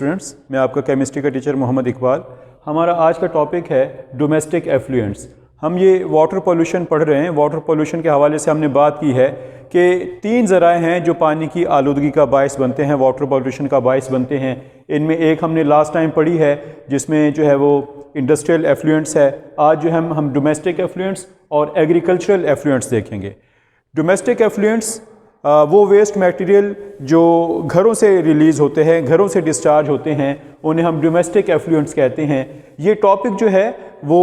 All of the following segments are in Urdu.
اسٹوڈنٹس، میں آپ کا کیمسٹری کا ٹیچر محمد اقبال۔ ہمارا آج کا ٹاپک ہے ڈومیسٹک ایفلوئنٹس۔ ہم یہ واٹر پولیوشن پڑھ رہے ہیں۔ واٹر پولیوشن کے حوالے سے ہم نے بات کی ہے کہ 3 ذرائع ہیں جو پانی کی آلودگی کا باعث بنتے ہیں، واٹر پولیوشن کا باعث بنتے ہیں۔ ان میں ایک ہم نے لاسٹ ٹائم پڑھی ہے جس میں جو ہے وہ انڈسٹریل ایفلوئنٹس ہے۔ آج جو ہم ڈومیسٹک ایفلوئنٹس اور ایگریکلچرل ایفلوئنٹس دیکھیں گے۔ ڈومیسٹک ایفلوئنٹس وہ ویسٹ میٹیریل جو گھروں سے ریلیز ہوتے ہیں، گھروں سے ڈسچارج ہوتے ہیں، انہیں ہم ڈومیسٹک ایفلوئنٹس کہتے ہیں۔ یہ ٹاپک جو ہے وہ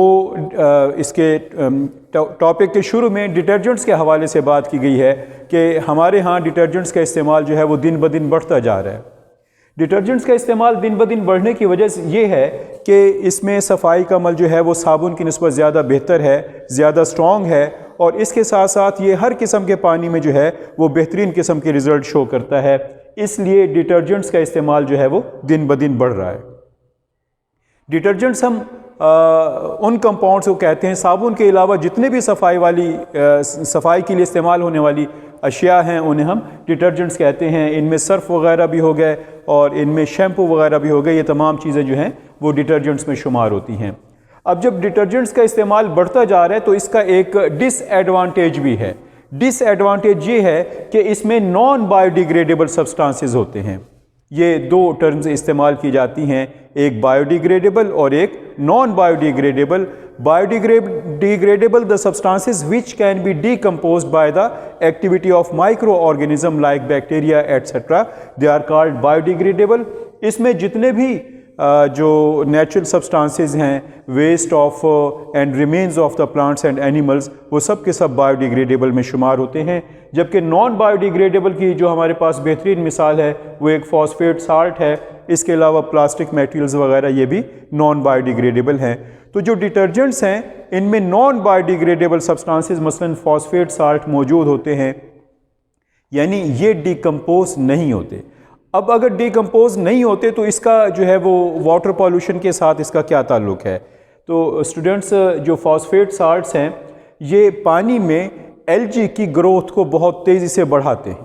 اس کے ٹاپک کے شروع میں ڈٹرجنٹس کے حوالے سے بات کی گئی ہے کہ ہمارے ہاں ڈٹرجنٹس کا استعمال جو ہے وہ دن بدن بڑھتا جا رہا ہے۔ ڈٹرجنٹس کا استعمال دن بدن بڑھنے کی وجہ سے یہ ہے کہ اس میں صفائی کا عمل جو ہے وہ صابن کی نسبت زیادہ بہتر ہے، زیادہ سٹرونگ ہے، اور اس کے ساتھ ساتھ یہ ہر قسم کے پانی میں جو ہے وہ بہترین قسم کے رزلٹ شو کرتا ہے۔ اس لیے ڈٹرجنٹس کا استعمال جو ہے وہ دن بدن بڑھ رہا ہے۔ ڈٹرجنٹس ہم ان کمپاؤنڈس کو کہتے ہیں، صابن کے علاوہ جتنے بھی صفائی کے لیے استعمال ہونے والی اشیاء ہیں انہیں ہم ڈٹرجنٹس کہتے ہیں۔ ان میں سرف وغیرہ بھی ہو گئے اور ان میں شیمپو وغیرہ بھی ہو گئے، یہ تمام چیزیں جو ہیں وہ ڈٹرجنٹس میں شمار ہوتی ہیں۔ اب جب ڈٹرجنٹس کا استعمال بڑھتا جا رہا ہے تو اس کا ایک ڈس ایڈوانٹیج بھی ہے۔ ڈس ایڈوانٹیج یہ ہے کہ اس میں نان بایو ڈیگریڈیبل سبسٹانسز ہوتے ہیں۔ یہ 2 ٹرمز استعمال کی جاتی ہیں، ایک بایو ڈیگریڈیبل اور ایک naan bio degradable. Bio degradable the substances which can be decomposed by the activity of microorganism like bacteria etc. they are called biodegradable۔ اس میں جتنے بھی جو نیچرل سبسٹانسز ہیں، waste of and remains of the plants and animals, وہ سب کے سب بایو ڈیگریڈیبل میں شمار ہوتے ہیں۔ جبکہ نان بایو ڈیگریڈیبل کی جو ہمارے پاس بہترین مثال ہے وہ ایک فاسفیٹ سالٹ ہے۔ اس کے علاوہ پلاسٹک میٹیریلز وغیرہ یہ بھی نان بایو ڈیگریڈیبل ہیں۔ تو جو ڈٹرجنٹس ہیں ان میں نان بایو ڈیگریڈیبل سبسٹانسز مثلاً فاسفیٹ سالٹ موجود ہوتے ہیں، یعنی یہ ڈیکمپوز نہیں ہوتے۔ اب اگر ڈیکمپوز نہیں ہوتے تو اس کا جو ہے وہ واٹر پولیوشن کے ساتھ اس کا کیا تعلق ہے؟ تو اسٹوڈنٹس، جو فاسفیٹ سالٹس ہیں یہ پانی میں الجی کی گروتھ کو بہت تیزی سے بڑھاتے ہیں۔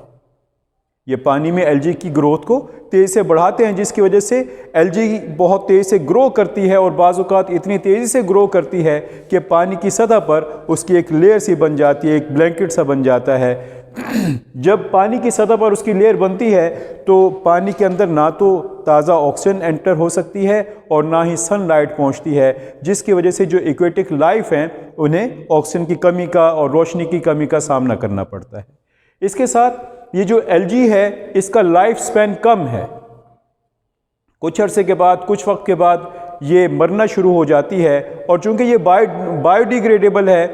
یہ پانی میں الجی کی گروتھ کو تیزی سے بڑھاتے ہیں، جس کی وجہ سے الجی بہت تیزی سے گرو کرتی ہے، اور بعض اوقات اتنی تیزی سے گرو کرتی ہے کہ پانی کی سطح پر اس کی ایک لیئر سی بن جاتی ہے، ایک بلینکٹ سا بن جاتا ہے۔ جب پانی کی سطح پر اس کی لیئر بنتی ہے تو پانی کے اندر نہ تو تازہ آکسیجن انٹر ہو سکتی ہے اور نہ ہی سن لائٹ پہنچتی ہے، جس کی وجہ سے جو ایکویٹک لائف ہیں انہیں آکسیجن کی کمی کا اور روشنی کی کمی کا سامنا کرنا پڑتا ہے۔ اس کے ساتھ یہ جو الجی ہے اس کا لائف سپین کم ہے، کچھ عرصے کے بعد، کچھ وقت کے بعد یہ مرنا شروع ہو جاتی ہے، اور چونکہ یہ بایو ڈیگریڈیبل ہے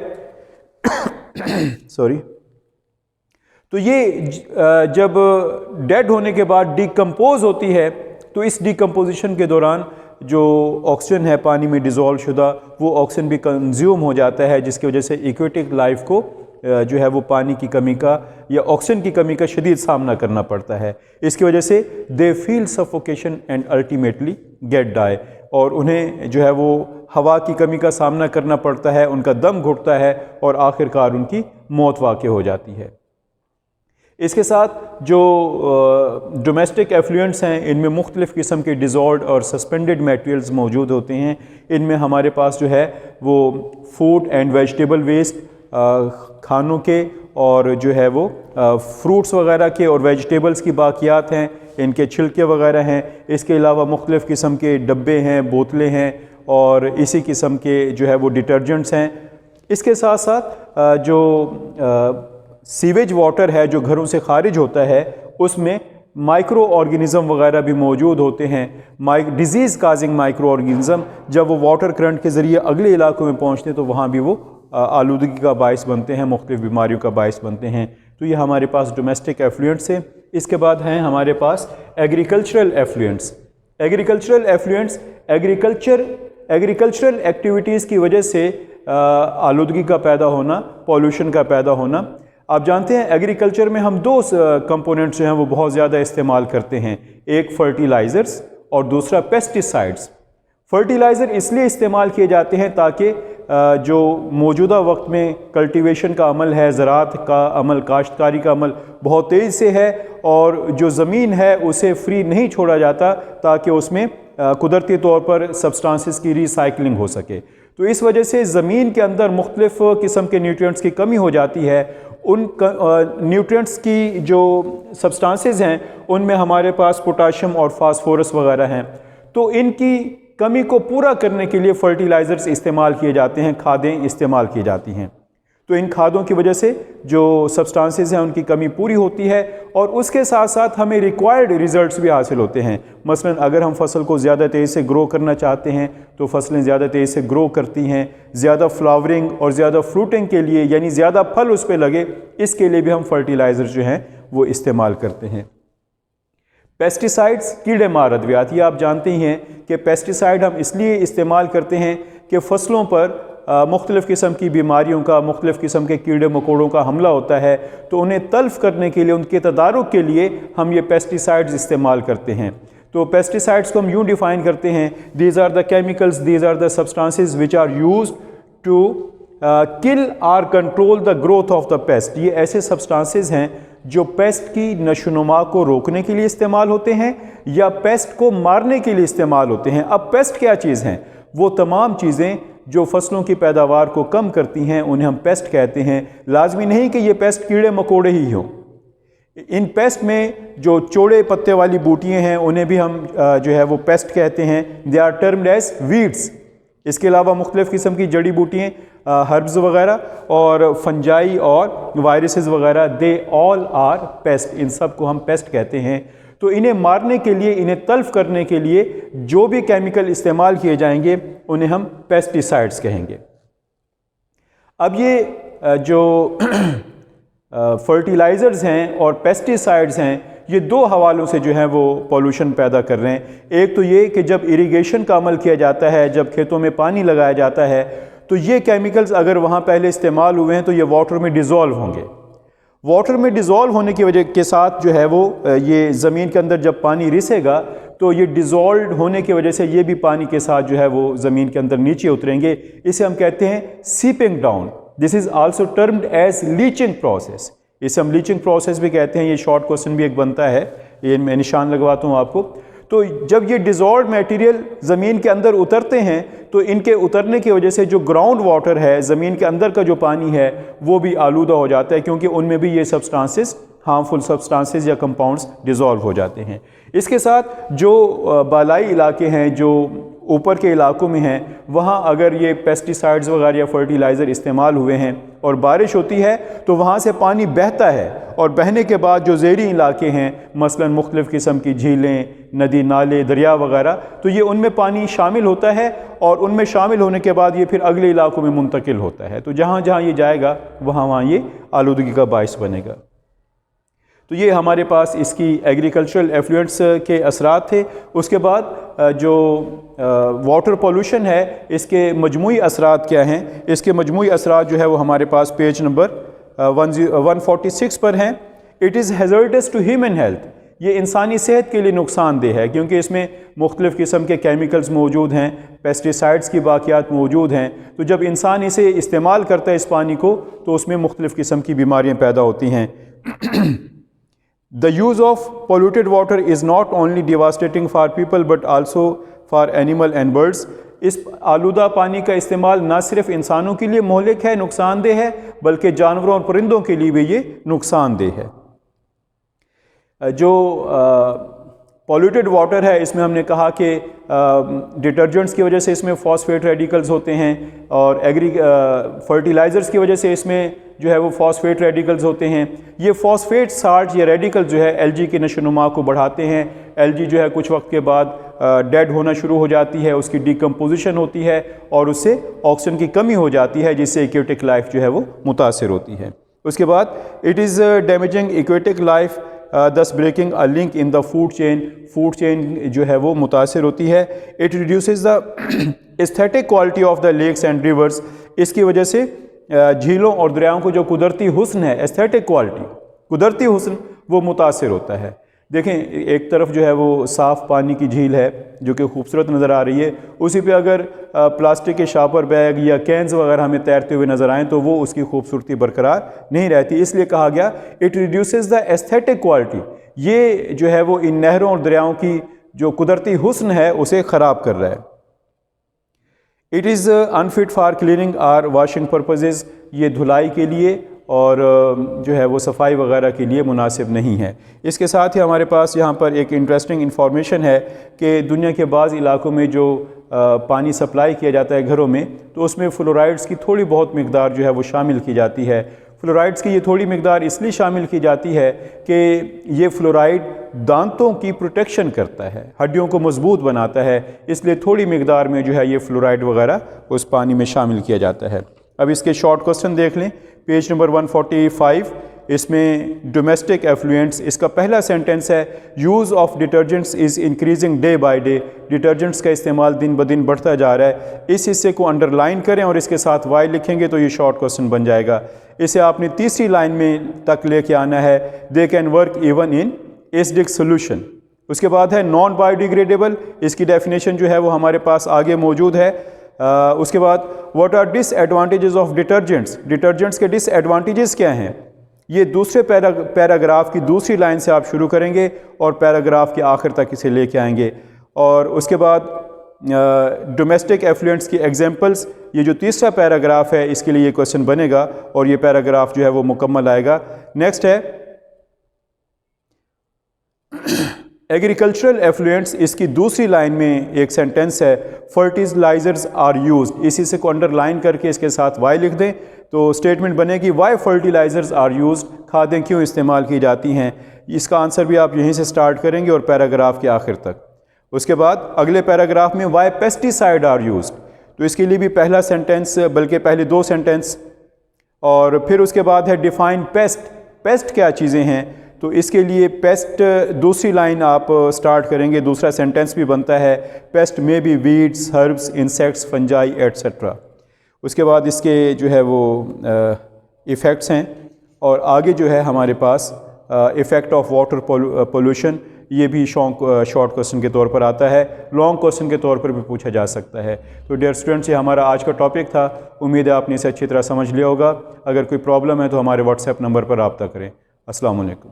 تو یہ جب ڈیڈ ہونے کے بعد ڈیکمپوز ہوتی ہے تو اس ڈیکمپوزیشن کے دوران جو آکسیجن ہے پانی میں ڈیزولو شدہ وہ آکسیجن بھی کنزیوم ہو جاتا ہے، جس کی وجہ سے ایکویٹک لائف کو جو ہے وہ پانی کی کمی کا یا آکسیجن کی کمی کا شدید سامنا کرنا پڑتا ہے۔ اس کی وجہ سے دے فیل سفوکیشن اینڈ الٹیمیٹلی گیٹ ڈائی، اور انہیں جو ہے وہ ہوا کی کمی کا سامنا کرنا پڑتا ہے، ان کا دم گھٹتا ہے اور آخر کار ان کی موت واقع ہو جاتی ہے۔ اس کے ساتھ جو ڈومیسٹک ایفلوئنٹس ہیں ان میں مختلف قسم کے ڈیزالوڈ اور سسپینڈڈ میٹیریلز موجود ہوتے ہیں۔ ان میں ہمارے پاس جو ہے وہ فوڈ اینڈ ویجیٹیبل ویسٹ، کھانوں کے اور جو ہے وہ فروٹس وغیرہ کے اور ویجیٹیبلز کی باقیات ہیں، ان کے چھلکے وغیرہ ہیں۔ اس کے علاوہ مختلف قسم کے ڈبے ہیں، بوتلیں ہیں، اور اسی قسم کے جو ہے وہ ڈٹرجنٹس ہیں۔ اس کے ساتھ ساتھ جو سیویج واٹر ہے جو گھروں سے خارج ہوتا ہے اس میں مائکرو آرگینزم وغیرہ بھی موجود ہوتے ہیں، ڈیزیز کازنگ مائکرو آرگینزم۔ جب وہ واٹر کرنٹ کے ذریعے اگلے علاقوں میں پہنچتے ہیں تو وہاں بھی وہ آلودگی کا باعث بنتے ہیں، مختلف بیماریوں کا باعث بنتے ہیں۔ تو یہ ہمارے پاس ڈومیسٹک ایفلوئنٹس ہیں۔ اس کے بعد ہیں ہمارے پاس ایگریکلچرل ایفلوئنٹس۔ ایگریکلچرل ایفلوئنٹس ایگریکلچرل ایکٹیویٹیز کی وجہ سے آلودگی کا پیدا ہونا، پولوشن کا پیدا ہونا۔ آپ جانتے ہیں ایگریکلچر میں ہم 2 کمپوننٹس جو ہیں وہ بہت زیادہ استعمال کرتے ہیں، ایک فرٹیلائزرز اور دوسرا پیسٹی سائڈز۔ فرٹیلائزر اس لیے استعمال کیے جاتے ہیں تاکہ جو موجودہ وقت میں کلٹیویشن کا عمل ہے، زراعت کا عمل، کاشتکاری کا عمل بہت تیز سے ہے، اور جو زمین ہے اسے فری نہیں چھوڑا جاتا تاکہ اس میں قدرتی طور پر سبسٹانسز کی ری سائیکلنگ ہو سکے۔ تو اس وجہ سے زمین کے اندر مختلف قسم کے نیوٹرینٹس کی کمی ہو جاتی ہے۔ ان نیوٹرینٹس کی جو سبسٹانسز ہیں ان میں ہمارے پاس پوٹاشیم اور فاسفورس وغیرہ ہیں، تو ان کی کمی کو پورا کرنے کے لیے فرٹیلائزرز استعمال کیے جاتے ہیں، کھادیں استعمال کی جاتی ہیں۔ تو ان کھادوں کی وجہ سے جو سبسٹانسز ہیں ان کی کمی پوری ہوتی ہے، اور اس کے ساتھ ساتھ ہمیں ریکوائرڈ ریزلٹس بھی حاصل ہوتے ہیں۔ مثلا اگر ہم فصل کو زیادہ تیز سے گرو کرنا چاہتے ہیں تو فصلیں زیادہ تیز سے گرو کرتی ہیں، زیادہ فلاورنگ اور زیادہ فروٹنگ کے لیے، یعنی زیادہ پھل اس پہ لگے، اس کے لیے بھی ہم فرٹیلائزر جو ہیں وہ استعمال کرتے ہیں۔ پیسٹیسائڈز، کیڑے مار ادویات، یہ آپ جانتے ہی ہیں کہ پیسٹیسائڈ ہم اس لیے استعمال کرتے ہیں کہ فصلوں پر مختلف قسم کی بیماریوں کا، مختلف قسم کے کیڑے مکوڑوں کا حملہ ہوتا ہے، تو انہیں تلف کرنے کے لیے، ان کے تدارک کے لیے ہم یہ پیسٹیسائڈز استعمال کرتے ہیں۔ تو پیسٹیسائڈز کو ہم یوں ڈیفائن کرتے ہیں: these are the chemicals, these are the substances which are used to kill اور control the growth of the pest. یہ ایسے سبسٹانسز ہیں جو پیسٹ کی نشو و نما کو روکنے کے لیے استعمال ہوتے ہیں یا پیسٹ کو مارنے کے لیے استعمال ہوتے ہیں۔ اب پیسٹ کیا چیز ہیں؟ وہ تمام چیزیں جو فصلوں کی پیداوار کو کم کرتی ہیں انہیں ہم پیسٹ کہتے ہیں۔ لازمی نہیں کہ یہ پیسٹ کیڑے مکوڑے ہی ہوں، ان پیسٹ میں جو چوڑے پتے والی بوٹیاں ہیں انہیں بھی ہم جو ہے وہ پیسٹ کہتے ہیں۔ They are termed as weeds. اس کے علاوہ مختلف قسم کی جڑی بوٹیاں، ہربز وغیرہ اور فنجائی اور وائرسز وغیرہ، دے آل آر پیسٹ، ان سب کو ہم پیسٹ کہتے ہیں۔ تو انہیں مارنے کے لیے، انہیں تلف کرنے کے لیے جو بھی کیمیکل استعمال کیے جائیں گے انہیں ہم پیسٹیسائڈز کہیں گے۔ اب یہ جو فرٹیلائزرز ہیں اور پیسٹیسائڈز ہیں، یہ دو حوالوں سے جو ہیں وہ پولوشن پیدا کر رہے ہیں۔ ایک تو یہ کہ جب اریگیشن کا عمل کیا جاتا ہے، جب کھیتوں میں پانی لگایا جاتا ہے، تو یہ کیمیکلز اگر وہاں پہلے استعمال ہوئے ہیں تو یہ واٹر میں ڈیزولو ہوں گے۔ واٹر میں ڈیزولو ہونے کی وجہ کے ساتھ جو ہے وہ یہ زمین کے اندر جب پانی رسے گا تو یہ ڈیزولوڈ ہونے کی وجہ سے یہ بھی پانی کے ساتھ جو ہے وہ زمین کے اندر نیچے اتریں گے۔ اسے ہم کہتے ہیں seeping down. This is also termed as leaching process. اسے ہم لیچنگ پروسیس بھی کہتے ہیں۔ یہ شارٹ کوسچن بھی ایک بنتا ہے، یہ میں نشان لگواتا ہوں آپ کو۔ تو جب یہ ڈیزولوڈ میٹیریل زمین کے اندر اترتے ہیں تو ان کے اترنے کی وجہ سے جو گراؤنڈ واٹر ہے، زمین کے اندر کا جو پانی ہے، وہ بھی آلودہ ہو جاتا ہے، کیونکہ ان میں بھی یہ سبسٹانسز، ہارمفل سبسٹانسز یا کمپاؤنڈز ڈیزولو ہو جاتے ہیں۔ اس کے ساتھ جو بالائی علاقے ہیں، جو اوپر کے علاقوں میں ہیں، وہاں اگر یہ پیسٹیسائڈز وغیرہ یا فرٹیلائزر استعمال ہوئے ہیں اور بارش ہوتی ہے تو وہاں سے پانی بہتا ہے، اور بہنے کے بعد جو زیریں علاقے ہیں، مثلا مختلف قسم کی جھیلیں، ندی، نالے، دریا وغیرہ، تو یہ ان میں پانی شامل ہوتا ہے، اور ان میں شامل ہونے کے بعد یہ پھر اگلے علاقوں میں منتقل ہوتا ہے۔ تو جہاں جہاں یہ جائے گا وہاں یہ آلودگی کا باعث بنے گا۔ تو یہ ہمارے پاس اس کی ایگریکلچرل ایفلوئنٹس کے اثرات تھے۔ اس کے بعد جو واٹر پولوشن ہے، اس کے مجموعی اثرات کیا ہیں؟ اس کے مجموعی اثرات جو ہے وہ ہمارے پاس پیج نمبر 146 پر ہیں۔ It is hazardous to human health. یہ انسانی صحت کے لیے نقصان دہ ہے، کیونکہ اس میں مختلف قسم کے کیمیکلز موجود ہیں، پیسٹیسائڈز کی باقیات موجود ہیں۔ تو جب انسان اسے استعمال کرتا ہے اس پانی کو، تو اس میں مختلف قسم کی بیماریاں پیدا ہوتی ہیں۔ The use of polluted water is not only devastating for people but also for animal and birds۔ اس آلودہ پانی کا استعمال نہ صرف انسانوں کے لیے مہلک ہے، نقصان دہ ہے، بلکہ جانوروں اور پرندوں کے لیے بھی یہ نقصان دہ ہے۔ جو پولیوٹڈ واٹر ہے، اس میں ہم نے کہا کہ ڈٹرجنٹس کی وجہ سے اس میں فاسفیٹ ریڈیکلز ہوتے ہیں، اور فرٹیلائزرز کی وجہ سے اس میں جو ہے وہ فاسفیٹ ریڈیکلز ہوتے ہیں۔ یہ فاسفیٹ سالٹ یا ریڈیکل جو ہے ایل جی کی نشو و نما کو بڑھاتے ہیں۔ ایل جی جو ہے کچھ وقت کے بعد ڈیڈ ہونا شروع ہو جاتی ہے، اس کی ڈیکمپوزیشن ہوتی ہے، اور اس سے آکسیجن کی کمی ہو جاتی ہے، جس سے ایکویٹک لائف جو ہے وہ متاثر ہوتی ہے۔ اس کے بعد it is damaging aquatic life thus breaking a link in the food chain۔ Food chain جو ہے وہ متاثر ہوتی ہے۔ it reduces the aesthetic quality of the lakes and rivers۔ اس کی وجہ سے جھیلوں اور دریاؤں کو جو قدرتی حسن ہے، aesthetic quality، قدرتی حسن، وہ متاثر ہوتا ہے۔ دیکھیں ایک طرف جو ہے وہ صاف پانی کی جھیل ہے، جو کہ خوبصورت نظر آ رہی ہے، اسی پہ اگر پلاسٹک کے شاپر بیگ یا کینز وغیرہ ہمیں تیرتے ہوئے نظر آئیں تو وہ اس کی خوبصورتی برقرار نہیں رہتی، اس لیے کہا گیا it reduces the aesthetic quality, یہ جو ہے وہ ان نہروں اور دریاؤں کی جو قدرتی حسن ہے اسے خراب کر رہا ہے۔ اٹ از انفٹ فار کلیننگ اور واشنگ پرپزز، یہ دھلائی کے لیے اور جو ہے وہ صفائی وغیرہ کے لیے مناسب نہیں ہے۔ اس کے ساتھ ہی ہمارے پاس یہاں پر ایک انٹرسٹنگ انفارمیشن ہے کہ دنیا کے بعض علاقوں میں جو پانی سپلائی کیا جاتا ہے گھروں میں، تو اس میں فلورائڈز کی تھوڑی بہت مقدار جو ہے وہ شامل کی جاتی ہے۔ فلورائڈز کی یہ تھوڑی مقدار اس لیے شامل کی جاتی ہے کہ یہ فلورائڈ دانتوں کی پروٹیکشن کرتا ہے، ہڈیوں کو مضبوط بناتا ہے، اس لیے تھوڑی مقدار میں جو ہے یہ فلورائڈ وغیرہ اس پانی میں شامل کیا جاتا ہے۔ اب اس کے شارٹ کوسچن دیکھ لیں، پیج نمبر 145، اس میں ڈومیسٹک ایفلوئنٹس، اس کا پہلا سینٹنس ہے use of detergents is increasing day by day, detergents کا استعمال دن بدن بڑھتا جا رہا ہے۔ اس حصے کو انڈر لائن کریں اور اس کے ساتھ وائی لکھیں گے تو یہ شارٹ کوسچن بن جائے گا۔ اسے آپ نے تیسری لائن میں تک لے کے آنا ہے، they can work even in acidic solution. اس کے بعد ہے نان بایو ڈیگریڈیبل، اس کی ڈیفینیشن جو ہے وہ ہمارے پاس آگے موجود ہے۔ اس کے بعد what are disadvantages of detergents, detergents کے ڈس ایڈوانٹیجز کیا ہیں، یہ دوسرے پیراگراف کی دوسری لائن سے آپ شروع کریں گے اور پیراگراف کے آخر تک اسے لے کے آئیں گے۔ اور اس کے بعد ڈومیسٹک ایفلوئنٹس کی ایگزامپلس، یہ جو تیسرا پیراگراف ہے اس کے لیے یہ کوشچن بنے گا اور یہ پیراگراف جو ہے وہ مکمل آئے گا۔ نیکسٹ ہے ایگریکلچرل ایفلوئنٹس، اس کی دوسری لائن میں ایک سینٹنس ہے فرٹیلائزرز آر یوزڈ، اسی سے کو انڈر لائن کر کے اس کے ساتھ وائی لکھ دیں تو اسٹیٹمنٹ بنے گی وائی فرٹیلائزرز آر یوزڈ، کھادیں کیوں استعمال کی جاتی ہیں۔ اس کا آنسر بھی آپ یہیں سے سٹارٹ کریں گے اور پیراگراف کے آخر تک۔ اس کے بعد اگلے پیراگراف میں وائی پیسٹیسائڈ آر یوزڈ، تو اس کے لیے بھی پہلا سینٹنس بلکہ پہلے دو سینٹنس، اور پھر اس کے بعد ہے ڈیفائن پیسٹ، پیسٹ کیا چیزیں ہیں، تو اس کے لیے پیسٹ دوسری لائن آپ سٹارٹ کریں گے، دوسرا سینٹنس بھی بنتا ہے پیسٹ میں بی weeds, herbs, insects, fungi etcetera. اس کے بعد اس کے جو ہے وہ ایفیکٹس ہیں، اور آگے جو ہے ہمارے پاس ایفیکٹ آف واٹر پولوشن، یہ بھی شارٹ کوسچن کے طور پر آتا ہے، لانگ کوسچن کے طور پر بھی پوچھا جا سکتا ہے۔ تو ڈیئر اسٹوڈنٹس، یہ ہمارا آج کا ٹاپک تھا، امید ہے آپ نے اسے اچھی طرح سمجھ لیا ہوگا۔ اگر کوئی پرابلم ہے تو ہمارے واٹس ایپ نمبر پر رابطہ کریں۔ السلام علیکم۔